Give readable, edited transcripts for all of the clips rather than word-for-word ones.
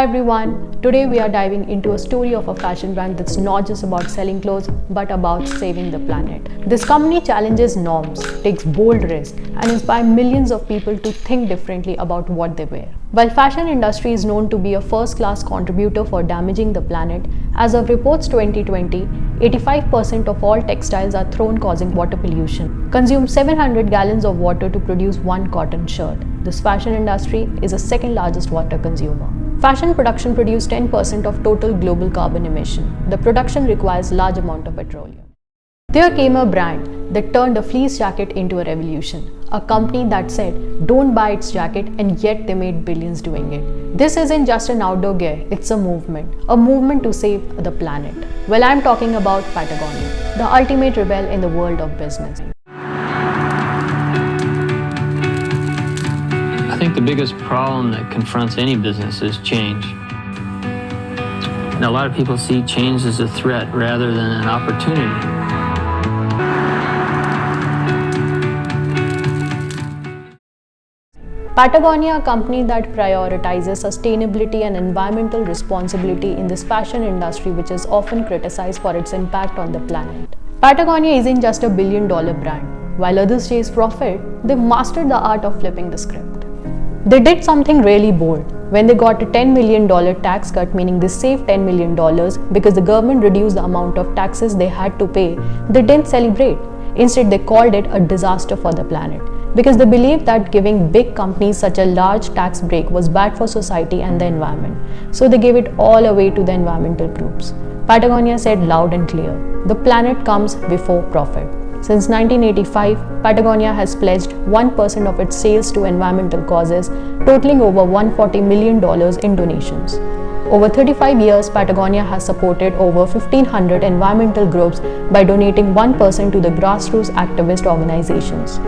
Hi everyone, today we are diving into a story of a fashion brand that's not just about selling clothes but about saving the planet. This company challenges norms, takes bold risks and inspires millions of people to think differently about what they wear. While fashion industry is known to be a first-class contributor for damaging the planet, as of reports 2020, 85% of all textiles are thrown causing water pollution, consume 700 gallons of water to produce one cotton shirt. This fashion industry is the second largest water consumer. Fashion production produces 10% of total global carbon emission. The production requires large amount of petroleum. There came a brand that turned a fleece jacket into a revolution. A company that said, don't buy its jacket, and yet they made billions doing it. This isn't just an outdoor gear, it's a movement to save the planet. Well, I'm talking about Patagonia, the ultimate rebel in the world of business. I think the biggest problem that confronts any business is change. And a lot of people see change as a threat rather than an opportunity. Patagonia, a company that prioritizes sustainability and environmental responsibility in this fashion industry, which is often criticized for its impact on the planet. Patagonia isn't just a billion-dollar brand. While others chase profit, they mastered the art of flipping the script. They did something really bold. When they got a $10 million tax cut, meaning they saved $10 million because the government reduced the amount of taxes they had to pay, they didn't celebrate. Instead, they called it a disaster for the planet because they believed that giving big companies such a large tax break was bad for society and the environment. So they gave it all away to the environmental groups. Patagonia said loud and clear, the planet comes before profit. Since 1985, Patagonia has pledged 1% of its sales to environmental causes, totaling over $140 million in donations. Over 35 years, Patagonia has supported over 1,500 environmental groups by donating 1% to the grassroots activist organizations.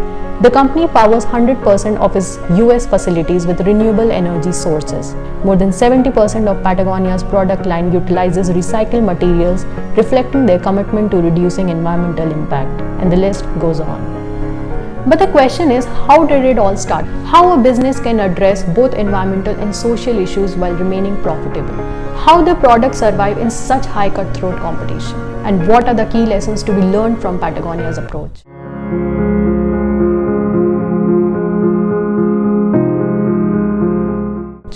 The company powers 100% of its US facilities with renewable energy sources. More than 70% of Patagonia's product line utilizes recycled materials, reflecting their commitment to reducing environmental impact. And the list goes on. But the question is, how did it all start? How a business can address both environmental and social issues while remaining profitable? How the products survive in such high cutthroat competition? And what are the key lessons to be learned from Patagonia's approach?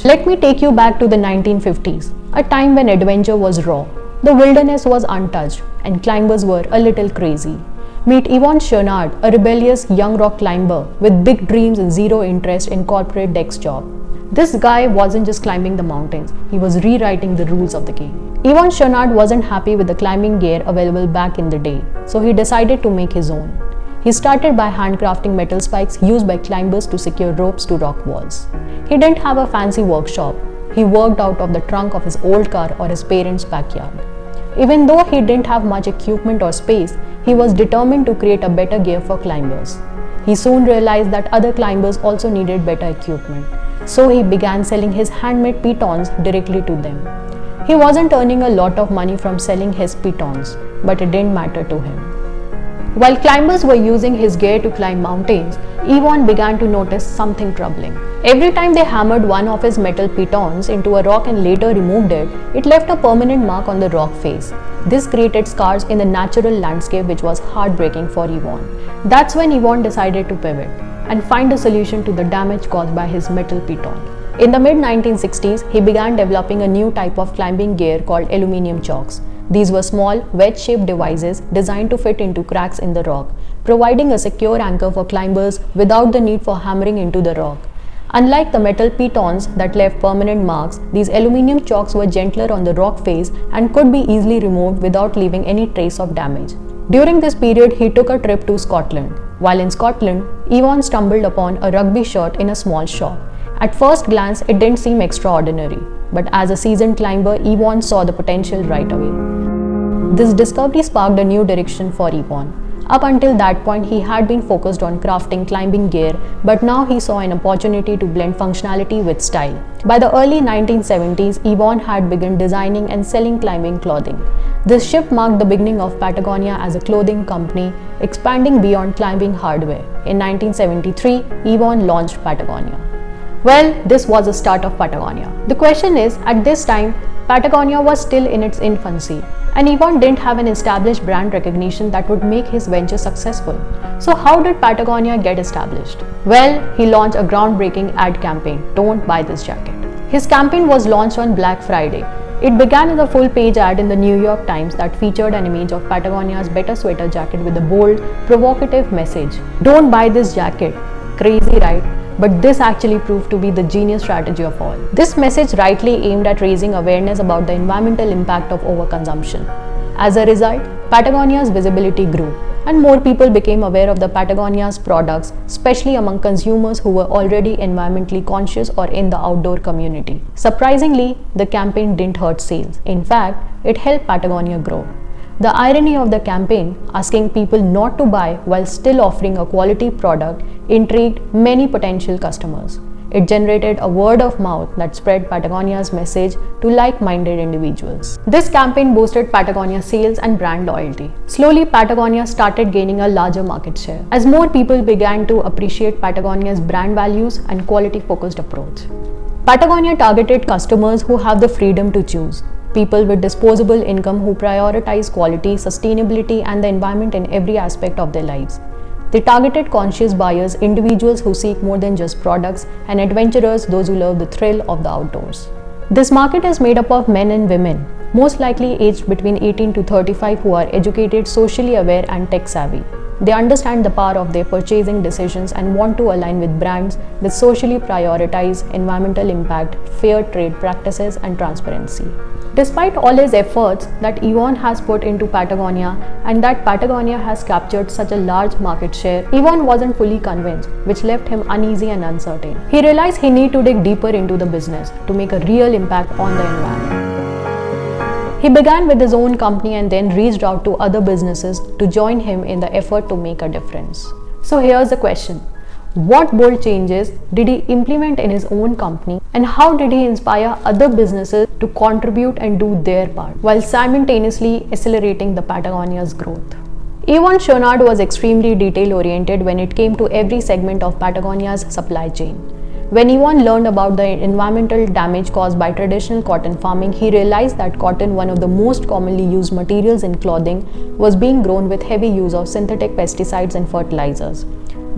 Let me take you back to the 1950s, a time when adventure was raw. The wilderness was untouched and climbers were a little crazy. Meet Yvon Chouinard, a rebellious young rock climber with big dreams and zero interest in corporate desk job. This guy wasn't just climbing the mountains, he was rewriting the rules of the game. Yvon Chouinard wasn't happy with the climbing gear available back in the day, so he decided to make his own. He started by handcrafting metal spikes used by climbers to secure ropes to rock walls. He didn't have a fancy workshop. He worked out of the trunk of his old car or his parents' backyard. Even though he didn't have much equipment or space, he was determined to create a better gear for climbers. He soon realized that other climbers also needed better equipment, so he began selling his handmade pitons directly to them. He wasn't earning a lot of money from selling his pitons, but it didn't matter to him. While climbers were using his gear to climb mountains, Yvon began to notice something troubling. Every time they hammered one of his metal pitons into a rock and later removed it, it left a permanent mark on the rock face. This created scars in the natural landscape, which was heartbreaking for Yvon. That's when Yvon decided to pivot and find a solution to the damage caused by his metal piton. In the mid-1960s, he began developing a new type of climbing gear called aluminum chocks. These were small, wedge-shaped devices designed to fit into cracks in the rock, providing a secure anchor for climbers without the need for hammering into the rock. Unlike the metal pitons that left permanent marks, these aluminum chocks were gentler on the rock face and could be easily removed without leaving any trace of damage. During this period, he took a trip to Scotland. While in Scotland, Yvon stumbled upon a rugby shirt in a small shop. At first glance, it didn't seem extraordinary, but as a seasoned climber, Yvon saw the potential right away. This discovery sparked a new direction for Yvon. Up until that point, he had been focused on crafting climbing gear, but now he saw an opportunity to blend functionality with style. By the early 1970s, Yvon had begun designing and selling climbing clothing. This shift marked the beginning of Patagonia as a clothing company, expanding beyond climbing hardware. In 1973, Yvon launched Patagonia. Well, this was the start of Patagonia. The question is, at this time, Patagonia was still in its infancy, and Yvon didn't have an established brand recognition that would make his venture successful. So how did Patagonia get established? Well, he launched a groundbreaking ad campaign, "Don't Buy This Jacket." His campaign was launched on Black Friday. It began with a full-page ad in the New York Times that featured an image of Patagonia's better sweater jacket with a bold, provocative message. Don't buy this jacket. Crazy, right? But this actually proved to be the genius strategy of all. This message rightly aimed at raising awareness about the environmental impact of overconsumption. As a result, Patagonia's visibility grew, and more people became aware of the Patagonia's products, especially among consumers who were already environmentally conscious or in the outdoor community. Surprisingly, the campaign didn't hurt sales. In fact, it helped Patagonia grow. The irony of the campaign, asking people not to buy while still offering a quality product, intrigued many potential customers. It generated a word of mouth that spread Patagonia's message to like-minded individuals. This campaign boosted Patagonia's sales and brand loyalty. Slowly, Patagonia started gaining a larger market share as more people began to appreciate Patagonia's brand values and quality-focused approach. Patagonia targeted customers who have the freedom to choose. People with disposable income who prioritize quality, sustainability, and the environment in every aspect of their lives. They targeted conscious buyers, individuals who seek more than just products, and adventurers, those who love the thrill of the outdoors. This market is made up of men and women, most likely aged between 18 to 35, who are educated, socially aware, and tech savvy. They understand the power of their purchasing decisions and want to align with brands that socially prioritize environmental impact, fair trade practices, and transparency. Despite all his efforts that Yvon has put into Patagonia and that Patagonia has captured such a large market share, Yvon wasn't fully convinced, which left him uneasy and uncertain. He realized he needed to dig deeper into the business to make a real impact on the environment. He began with his own company and then reached out to other businesses to join him in the effort to make a difference. So here's the question. What bold changes did he implement in his own company, and how did he inspire other businesses to contribute and do their part while simultaneously accelerating the Patagonia's growth? Yvon Chouinard was extremely detail-oriented when it came to every segment of Patagonia's supply chain. When Yvon learned about the environmental damage caused by traditional cotton farming, he realized that cotton, one of the most commonly used materials in clothing, was being grown with heavy use of synthetic pesticides and fertilizers.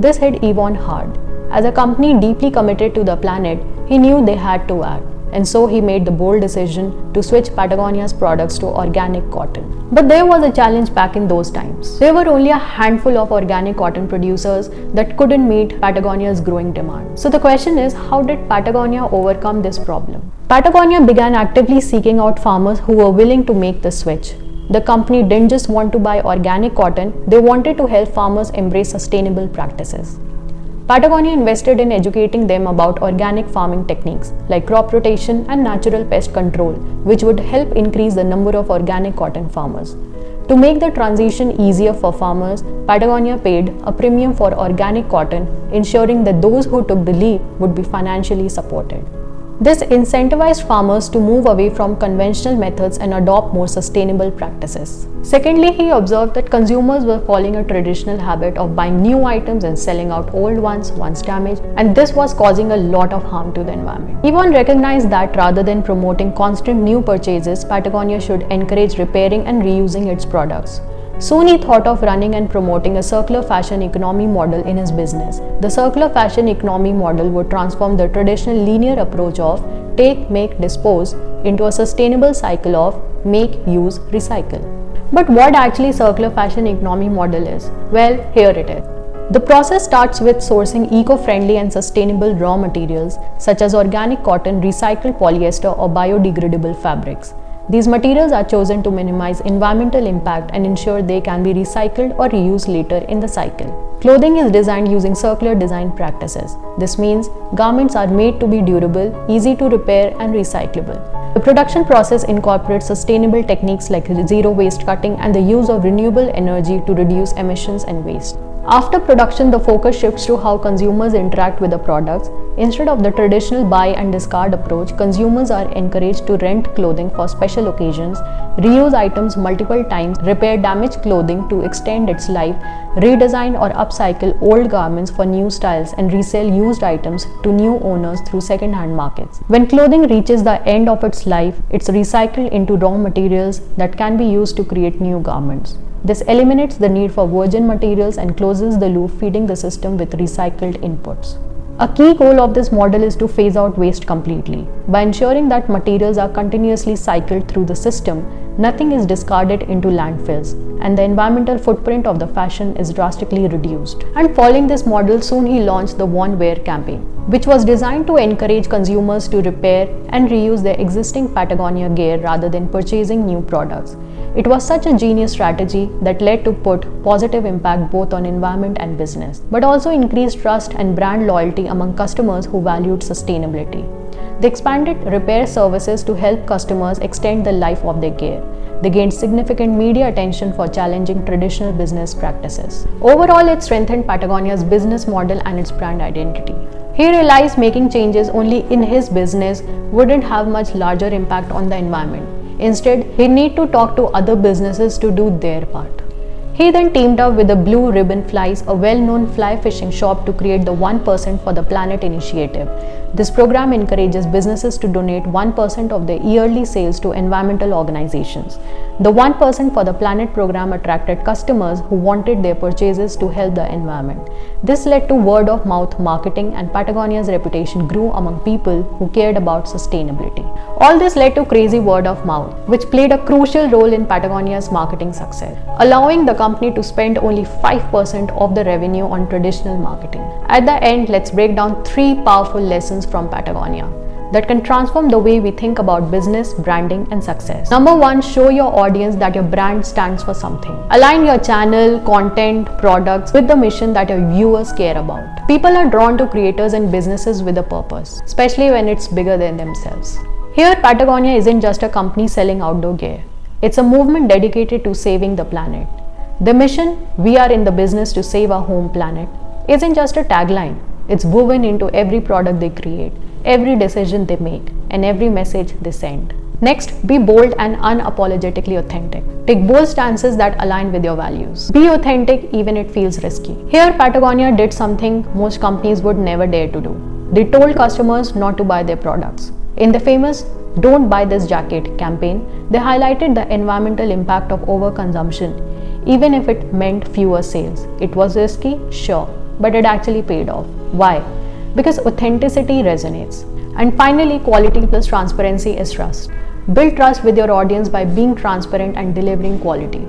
This hit Yvon hard. As a company deeply committed to the planet, he knew they had to act, and so he made the bold decision to switch Patagonia's products to organic cotton. But there was a challenge back in those times. There were only a handful of organic cotton producers that couldn't meet Patagonia's growing demand. So the question is, how did Patagonia overcome this problem? Patagonia began actively seeking out farmers who were willing to make the switch. The company didn't just want to buy organic cotton, they wanted to help farmers embrace sustainable practices. Patagonia invested in educating them about organic farming techniques like crop rotation and natural pest control, which would help increase the number of organic cotton farmers. To make the transition easier for farmers, Patagonia paid a premium for organic cotton, ensuring that those who took the leap would be financially supported. This incentivized farmers to move away from conventional methods and adopt more sustainable practices. Secondly, he observed that consumers were following a traditional habit of buying new items and selling out old ones once damaged, and this was causing a lot of harm to the environment. Yvon recognized that rather than promoting constant new purchases, Patagonia should encourage repairing and reusing its products. Soon he thought of running and promoting a circular fashion economy model in his business. The circular fashion economy model would transform the traditional linear approach of take, make, dispose into a sustainable cycle of make, use, recycle. But what actually circular fashion economy model is? Well, here it is. The process starts with sourcing eco-friendly and sustainable raw materials such as organic cotton, recycled polyester, or biodegradable fabrics. These materials are chosen to minimize environmental impact and ensure they can be recycled or reused later in the cycle. Clothing is designed using circular design practices. This means garments are made to be durable, easy to repair, and recyclable. The production process incorporates sustainable techniques like zero waste cutting and the use of renewable energy to reduce emissions and waste. After production, the focus shifts to how consumers interact with the products. Instead of the traditional buy and discard approach, consumers are encouraged to rent clothing for special occasions, reuse items multiple times, repair damaged clothing to extend its life, redesign or upcycle old garments for new styles, and resell used items to new owners through second-hand markets. When clothing reaches the end of its life, it's recycled into raw materials that can be used to create new garments. This eliminates the need for virgin materials and closes the loop, feeding the system with recycled inputs. A key goal of this model is to phase out waste completely. By ensuring that materials are continuously cycled through the system, nothing is discarded into landfills, and the environmental footprint of the fashion is drastically reduced. And following this model, soon he launched the Worn Wear campaign, which was designed to encourage consumers to repair and reuse their existing Patagonia gear rather than purchasing new products. It was such a genius strategy that led to put positive impact both on environment and business, but also increased trust and brand loyalty among customers who valued sustainability. They expanded repair services to help customers extend the life of their gear. They gained significant media attention for challenging traditional business practices. Overall, it strengthened Patagonia's business model and its brand identity. He realized making changes only in his business wouldn't have much larger impact on the environment. Instead, he needed to talk to other businesses to do their part. He then teamed up with the Blue Ribbon Flies, a well-known fly fishing shop, to create the 1% for the Planet initiative. This program encourages businesses to donate 1% of their yearly sales to environmental organizations. The 1% for the Planet program attracted customers who wanted their purchases to help the environment. This led to word-of-mouth marketing, and Patagonia's reputation grew among people who cared about sustainability. All this led to crazy word of mouth, which played a crucial role in Patagonia's marketing success, allowing the company to spend only 5% of the revenue on traditional marketing. At the end, let's break down 3 powerful lessons from Patagonia that can transform the way we think about business, branding, and success. Number 1, show your audience that your brand stands for something. Align your channel, content, products with the mission that your viewers care about. People are drawn to creators and businesses with a purpose, especially when it's bigger than themselves. Here, Patagonia isn't just a company selling outdoor gear. It's a movement dedicated to saving the planet. The mission, "We are in the business to save our home planet," isn't just a tagline. It's woven into every product they create, every decision they make, and every message they send. Next, be bold and unapologetically authentic. Take bold stances that align with your values. Be authentic even if it feels risky. Here, Patagonia did something most companies would never dare to do. They told customers not to buy their products. In the famous "Don't Buy This Jacket" campaign, they highlighted the environmental impact of overconsumption, even if it meant fewer sales. It was risky, sure, but it actually paid off. Why? Because authenticity resonates. And finally, quality plus transparency is trust. Build trust with your audience by being transparent and delivering quality.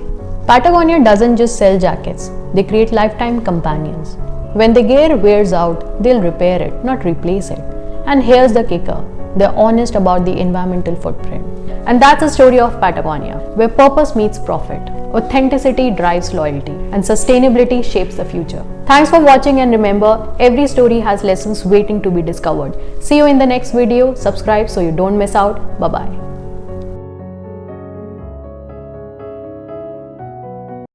Patagonia doesn't just sell jackets, they create lifetime companions. When the gear wears out, they'll repair it, not replace it. And here's the kicker, they're honest about the environmental footprint. And that's the story of Patagonia, where purpose meets profit, authenticity drives loyalty, and sustainability shapes the future. Thanks for watching, and remember, every story has lessons waiting to be discovered. See you in the next video. Subscribe so you don't miss out. Bye-bye.